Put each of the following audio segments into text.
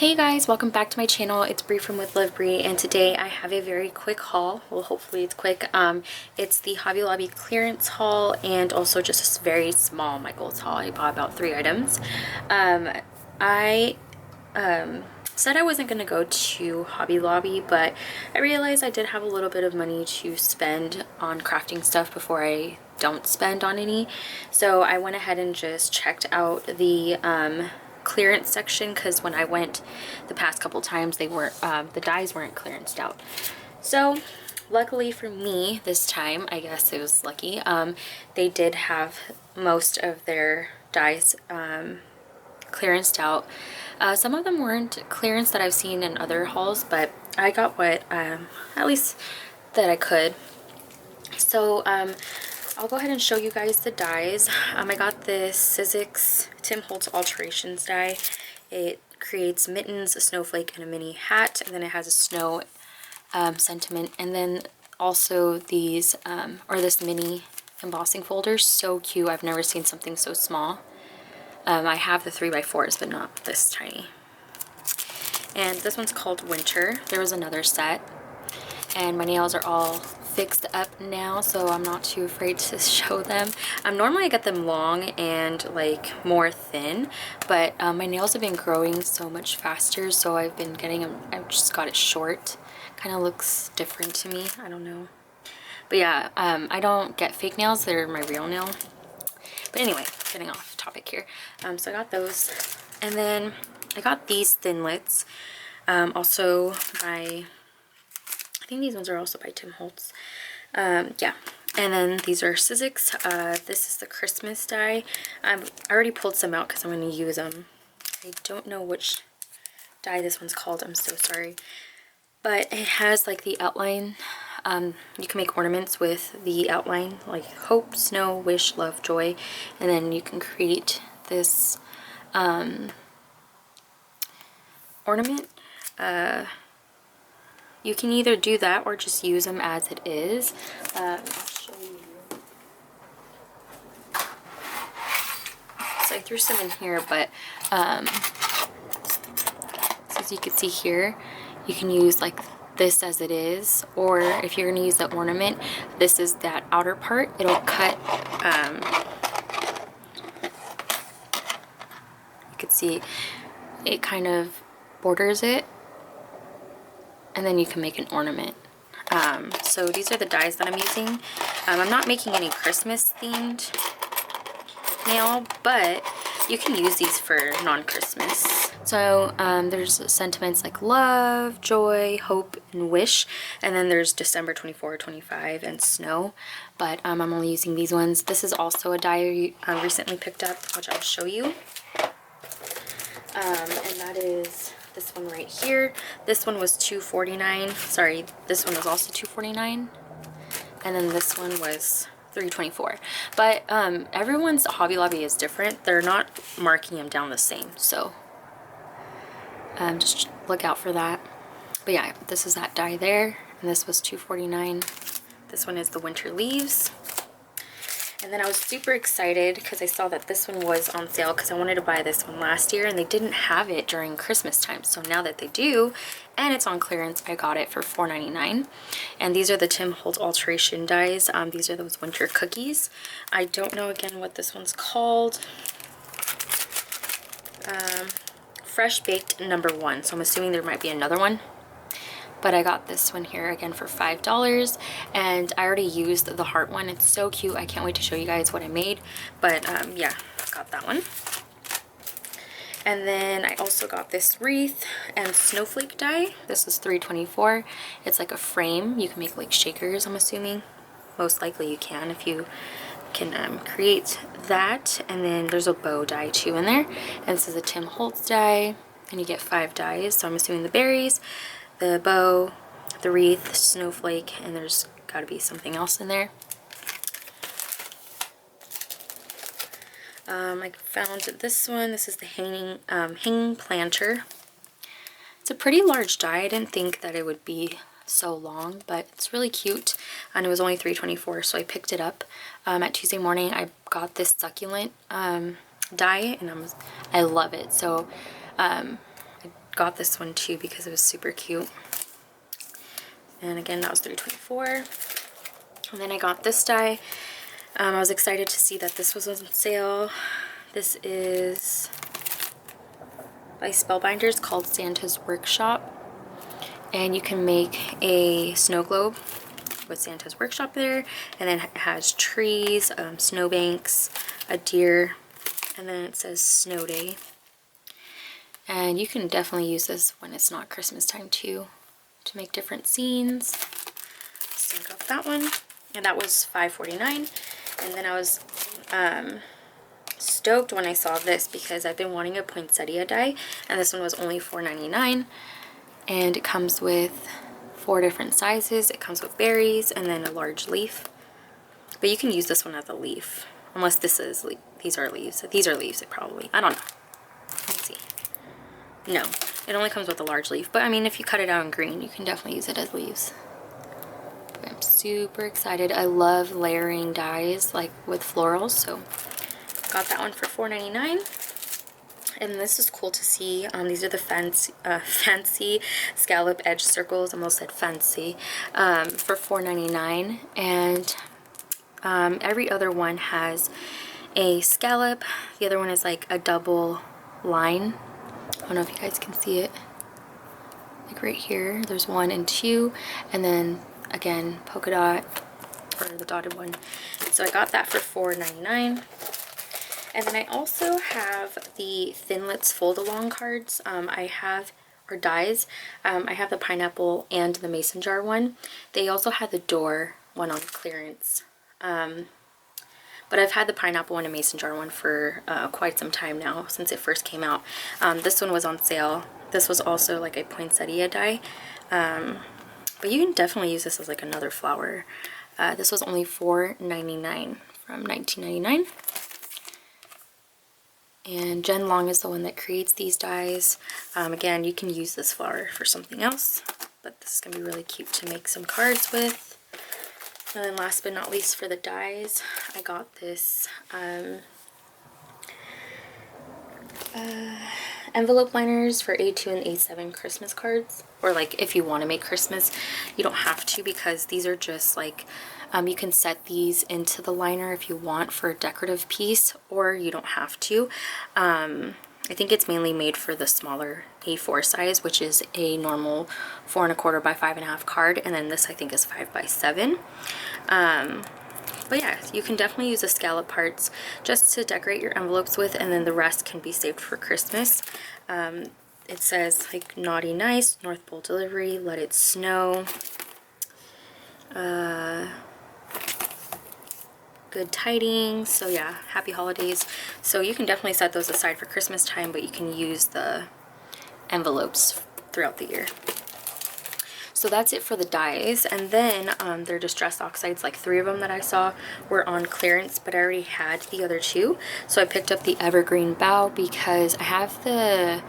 Hey guys, welcome back to my channel. It's Bree from With Love Bree, and today I have a very quick haul. Well, hopefully it's quick. It's the Hobby Lobby clearance haul and also just a very small Michael's haul. I bought about 3 items. I said I wasn't gonna go to Hobby Lobby, but I realized I did have a little bit of money to spend on crafting stuff before I don't spend on any. So I went ahead and just checked out the clearance section, because when I went the past couple times they weren't the dies weren't clearanced out. So luckily for me this time, I guess it was lucky, they did have most of their dies clearanced out. Some of them weren't clearance that I've seen in other hauls, but I got what at least that I could. So I'll go ahead and show you guys the dies. I got this Sizzix Tim Holtz Alterations die. It creates mittens, a snowflake, and a mini hat, and then it has a snow sentiment, and then also these or this mini embossing folder. So cute. I've never seen something so small. I have the 3x4s, but not this tiny. And this one's called Winter. There was another set, and my nails are all fixed up now, so I'm not too afraid to show them. Normally I get them long and like more thin, but my nails have been growing so much faster, so I've been getting them. I've just got it short. Kind of looks different to me. I don't know, but yeah, I don't get fake nails. They're my real nail. But anyway, getting off topic here. So I got those, and then I got these thinlits, also by, I think these ones are also by Tim Holtz. Yeah, and then these are Sizzix. This is the Christmas die. I already pulled some out because I'm going to use them. I don't know which die this one's called. I'm so sorry. But it has like the outline. You can make ornaments with the outline, like hope, snow, wish, love, joy, and then you can create this ornament. You can either do that or just use them as it is. I'll show you. So I threw some in here, but so as you can see here, you can use like this as it is, or if you're going to use the ornament, this is that outer part. It'll cut, you can see it kind of borders it, and then you can make an ornament. So these are the dies that I'm using. I'm not making any Christmas themed nail, but you can use these for non-Christmas. So there's sentiments like love, joy, hope, and wish, and then there's December 24, 25, and snow, but I'm only using these ones. This is also a die I recently picked up, which I'll show you, and that is this one right here. This one was $2.49. Sorry, this one was also $2.49, and then this one was $3.24. But everyone's Hobby Lobby is different. They're not marking them down the same, so just look out for that. But yeah, this is that die there, and this was $2.49. This one is the Winter Leaves. And then I was super excited because I saw that this one was on sale, because I wanted to buy this one last year and they didn't have it during Christmas time. So now that they do, and it's on clearance, I got it for $4.99. And these are the Tim Holtz Alteration dies. These are those winter cookies. I don't know again what this one's called. Fresh Baked #1. So I'm assuming there might be another one. But I got this one here again for $5, and I already used the heart one. It's so cute. I can't wait to show you guys what I made. But yeah, got that one. And then I also got this wreath and snowflake die. This is $3.24. It's like a frame. You can make like shakers, I'm assuming. Most likely you can if you can create that. And then there's a bow die too in there. And this is a Tim Holtz die, and you get 5 dies. So I'm assuming the berries, the bow, the wreath, snowflake, and there's got to be something else in there. I found this one. This is the hanging planter. It's a pretty large die. I didn't think that it would be so long, but it's really cute, and it was only $3.24, so I picked it up. At Tuesday morning I got this succulent die, and I love it. So I got this one too because it was super cute. And again, that was $3.24. And then I got this die. I was excited to see that this was on sale. This is by Spellbinders, called Santa's Workshop. And you can make a snow globe with Santa's Workshop there. And then it has trees, snowbanks, a deer, and then it says Snow Day. And you can definitely use this when it's not Christmas time too, to make different scenes. So I got that one, and that was $5.49. And then I was stoked when I saw this because I've been wanting a poinsettia die, and this one was only $4.99. And it comes with 4 different sizes. It comes with berries and then a large leaf. But you can use this one as a leaf, unless this is these are leaves. These are leaves, probably. I don't know. Let's see. No, it only comes with a large leaf. But I mean, if you cut it out in green, you can definitely use it as leaves. I'm super excited. I love layering dies like with florals, so got that one for $4.99. And this is cool to see. These are the fancy scallop edge circles. Almost said fancy. For $4.99. And every other one has a scallop. The other one is like a double line. I don't know if you guys can see it. Like right here, there's 1 and 2, and then again polka dot, or the dotted one. So I got that for $4.99. And then I also have the Thinlits fold-along cards. I have, or dies. I have the pineapple and the mason jar one. They also had the door one on clearance. But I've had the pineapple one and mason jar one for quite some time now, since it first came out. This one was on sale. This was also like a poinsettia die. But you can definitely use this as like another flower. This was only $4.99 from $19.99. And Jen Long is the one that creates these dies. Again, you can use this flower for something else, but this is going to be really cute to make some cards with. And then last but not least, for the dies, I got this envelope liners for A2 and A7 Christmas cards. Or like if you want to make Christmas, you don't have to, because these are just like, you can set these into the liner if you want for a decorative piece, or you don't have to. I think it's mainly made for the smaller A4 size, which is a normal 4 1/4 by 5.5 card, and then this I think is 5 by 7. But yeah, you can definitely use the scallop parts just to decorate your envelopes with, and then the rest can be saved for Christmas. It says like naughty nice, North Pole delivery, let it snow, good tidings. So yeah, happy holidays. So you can definitely set those aside for Christmas time, but you can use the envelopes throughout the year. So that's it for the dies. And then they're distress oxides, like 3 of them that I saw were on clearance, but I already had the other 2. So I picked up the Evergreen Bough because I have the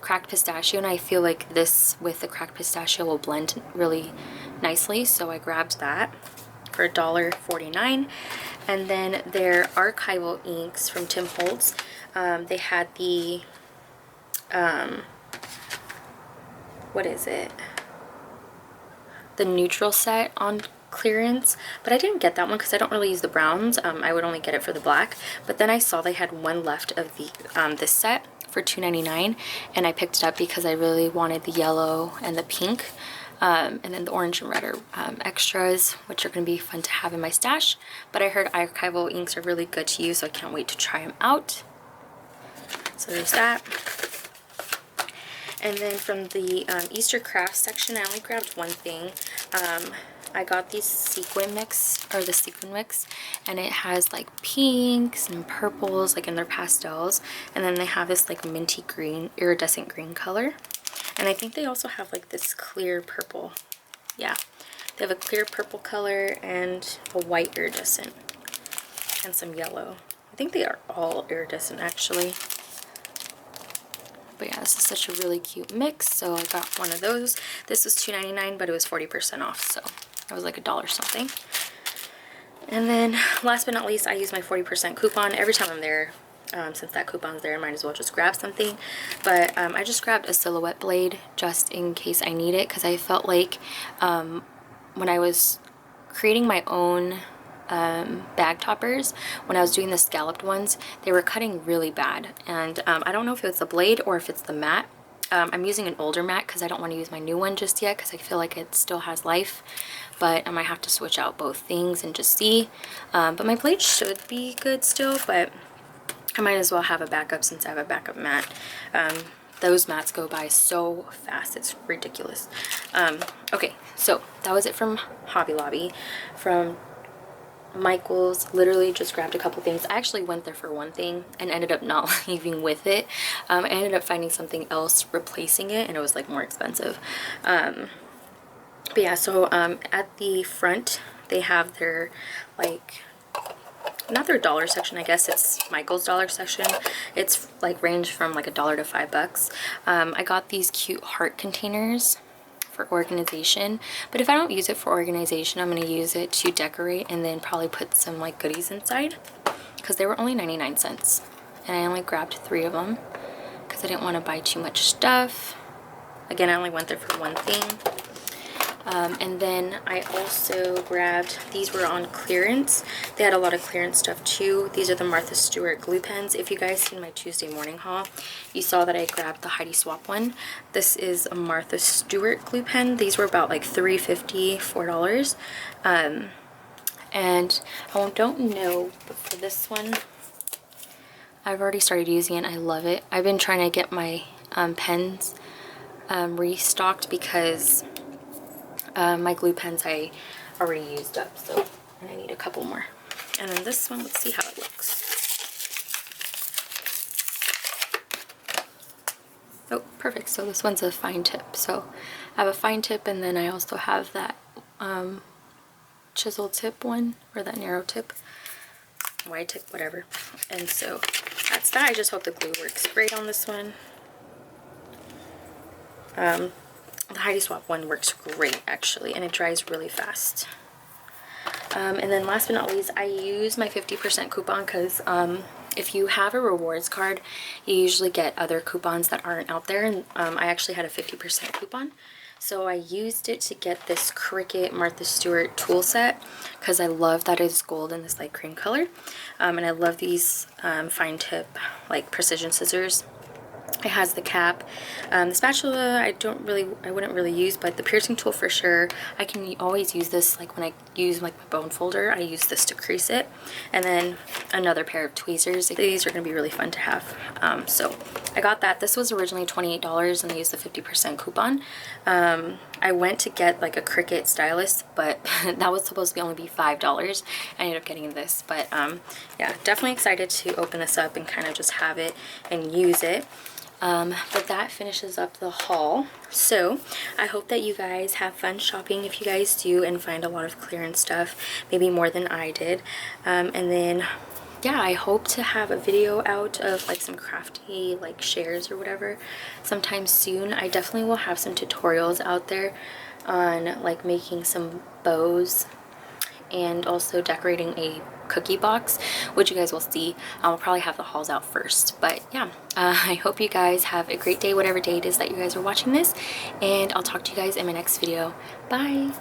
cracked pistachio, and I feel like this with the cracked pistachio will blend really nicely. So I grabbed that for $1.49. And then their archival inks from Tim Holtz. They had the what is it? The neutral set on clearance, but I didn't get that one because I don't really use the browns. I would only get it for the black. But then I saw they had one left of the this set for $2.99, and I picked it up because I really wanted the yellow and the pink. And then the orange and red are extras, which are going to be fun to have in my stash. But I heard archival inks are really good to use, so I can't wait to try them out. So there's that. And then from the Easter crafts section, I only grabbed one thing. I got these sequin mix, or the sequin mix, and it has like pinks and purples, like in their pastels. And then they have this like minty green, iridescent green color. And I think they also have like this clear purple. Yeah, they have a clear purple color and a white iridescent and some yellow. I think they are all iridescent actually. But yeah, this is such a really cute mix, so I got one of those. This was $2.99, but it was 40% off, so it was like $1 something. And then last but not least, I use my 40% coupon every time I'm there. Since that coupon's there, I might as well just grab something. But I just grabbed a silhouette blade just in case I need it, because I felt like when I was creating my own bag toppers, when I was doing the scalloped ones, they were cutting really bad. And I don't know if it's the blade or if it's the mat. I'm using an older mat because I don't want to use my new one just yet, because I feel like it still has life. But I might have to switch out both things and just see. But my blade should be good still, but I might as well have a backup since I have a backup mat. Those mats go by so fast, it's ridiculous. Okay, so that was it from Hobby Lobby. From Michael's, literally just grabbed a couple things. I actually went there for one thing and ended up not leaving with it. I ended up finding something else replacing it, and it was like more expensive. But yeah, so at the front they have their, like, not their dollar section, I guess it's Michael's dollar section. It's like range from like $1 to $5. I got these cute heart containers for organization, but if I don't use it for organization, I'm going to use it to decorate and then probably put some like goodies inside, because they were only 99 cents and I only grabbed 3 of them because I didn't want to buy too much stuff. Again, I only went there for one thing. And then I also grabbed, these were on clearance. They had a lot of clearance stuff too. These are the Martha Stewart glue pens. If you guys seen my Tuesday morning haul, you saw that I grabbed the Heidi Swapp one. This is a Martha Stewart glue pen. These were about like $3.50, $4. And I don't know, but for this one, I've already started using it. I love it. I've been trying to get my pens restocked because my glue pens I already used up, so I need a couple more. And then this one, let's see how it looks. Oh, perfect. So this one's a fine tip. So I have a fine tip, and then I also have that chisel tip one, or that narrow tip, wide tip, whatever. And so that's that. I just hope the glue works great on this one. The Heidi Swapp one works great actually, and it dries really fast. And then last but not least, I use my 50% coupon because if you have a rewards card, you usually get other coupons that aren't out there, and I actually had a 50% coupon. So I used it to get this Cricut Martha Stewart tool set because I love that it's gold in this light cream color. And I love these fine tip, like, precision scissors. It has the cap. The spatula I wouldn't really use, but the piercing tool for sure. I can always use this, like when I use like my bone folder, I use this to crease it. And then another pair of tweezers. These are going to be really fun to have. So I got that. This was originally $28 and I used the 50% coupon. I went to get like a Cricut stylus, but that was supposed to only be $5. I ended up getting this, but yeah, definitely excited to open this up and kind of just have it and use it. But that finishes up the haul. So I hope that you guys have fun shopping if you guys do, and find a lot of clearance stuff, maybe more than I did. And then yeah, I hope to have a video out of like some crafty like shares or whatever sometime soon. I definitely will have some tutorials out there on like making some bows and also decorating a cookie box, which you guys will see. I'll probably have the hauls out first, but yeah, I hope you guys have a great day, whatever day it is that you guys are watching this, and I'll talk to you guys in my next video. Bye.